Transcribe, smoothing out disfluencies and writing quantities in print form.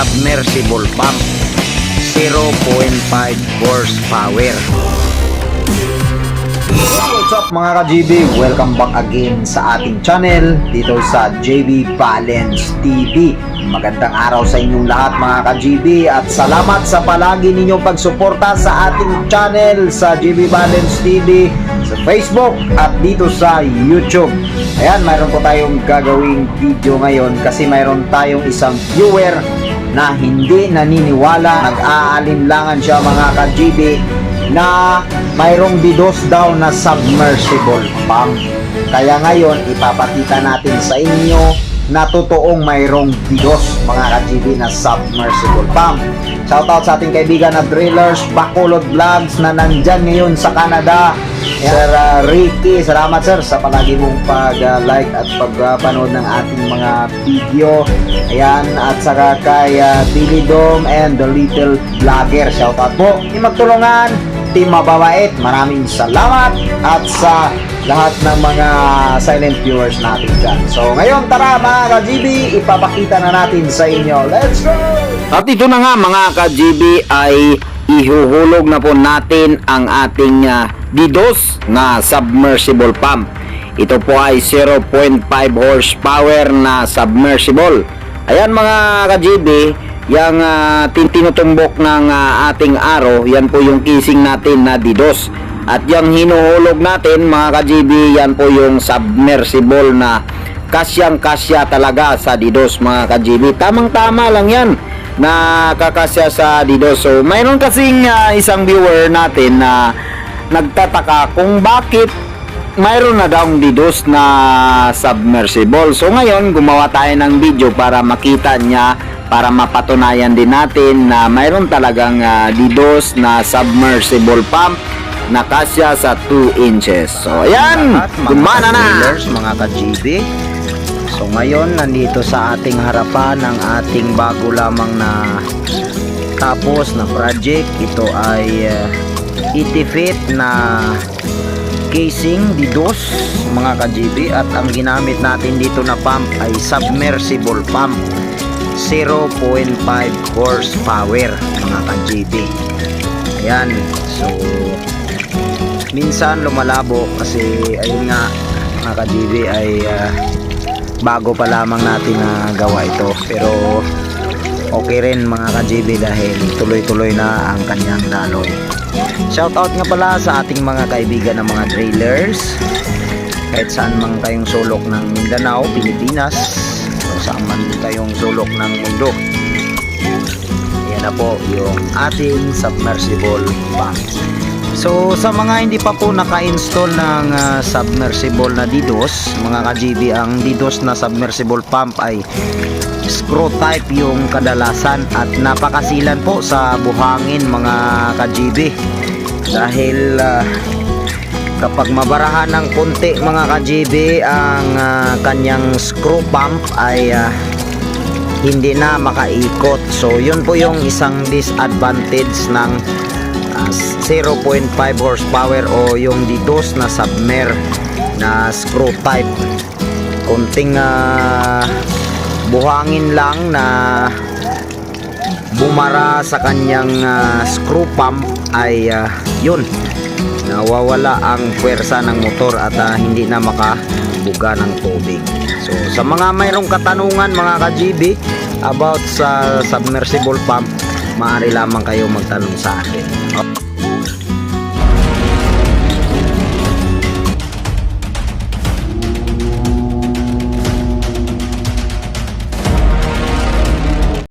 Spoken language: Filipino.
submersible pump, 0.5 horsepower. What's up mga ka-GB? Welcome back again sa ating channel dito sa JB Balance TV. Magandang araw sa inyong lahat mga ka-GB at salamat sa palagi ninyong pagsuporta sa ating channel sa JB Balance TV, sa Facebook at dito sa YouTube. Ayan, mayroon po tayong gagawing video ngayon kasi mayroon tayong isang viewer na hindi naniniwala, nag-aalinlangan siya mga ka-GB na mayroong DDoS daw na submersible pump. Kaya ngayon ipapakita natin sa inyo na totoong mayroong DDoS mga ka-GB na submersible pump. Shoutout sa ating kaibigan na Drillers Bacolod Vlogs na nandyan ngayon sa Canada. Sir Ricky, salamat sir sa palagi mong pag-like at pagpanood ng ating mga video. Ayan, at saka kay Billy Dome and the Little Vlogger. Shoutout po. Magtulungan, Team Mababait, maraming salamat at sa lahat ng mga silent viewers natin dyan. So ngayon tara mga ka-GB, ipapakita na natin sa inyo. Let's go! At ito na nga mga ka-GB ay ihuhulog na po natin ang ating DDoS na submersible pump. Ito po ay 0.5 horsepower na submersible. Ayan mga ka-GB, yung tinutumbok ng ating arrow, yan po yung casing natin na DDoS. At yung hinuhulog natin mga ka-GB, yan po yung submersible na kasyang-kasya talaga sa DDoS mga ka-GB. Tamang-tama lang yan na kakasya sa DDoS. So mayroon kasing isang viewer natin na nagtataka kung bakit mayroon na daw DDoS na submersible. So ngayon gumawa tayo ng video para makita niya, para mapatunayan din natin na mayroon talagang DDoS na submersible pump na kasya sa 2 inches. So ayan, gumana na mga ka-GB. So ngayon nandito sa ating harapan ang ating bago lamang na tapos na project. Ito ay 80 feet na casing DDoS mga ka-GB, at ang ginamit natin dito na pump ay submersible pump, 0.5 horsepower mga ka-GB. Ayan, so minsan lumalabo kasi ayun nga mga ka-GB ay bago pa lamang natin na gawa ito, pero okay rin mga ka-GB dahil tuloy-tuloy na ang kanyang daloy. Shoutout nga pala sa ating mga kaibigan ng mga drillers kahit saan man kayong sulok ng Mindanao, Pilipinas, o saan man kayong sulok ng mundo. Yan na po yung ating submersible pump. So sa mga hindi pa po naka-install ng submersible na DDoS mga ka-GB, ang DDoS na submersible pump ay screw type yung kadalasan at napakasilan po sa buhangin mga ka-GB dahil kapag mabarahan ng konti mga ka-GB ang kanyang screw pump ay hindi na makaikot. So yun po yung isang disadvantage ng 0.5 horsepower o yung DDoS na submer na screw type. Konting buhangin lang na bumara sa kanyang screw pump ay yun, nawawala ang puwersa ng motor at hindi na makabuga ng tubig. So sa mga mayroong katanungan mga ka-GB about sa submersible pump, maaari lamang kayo magtanong sa akin.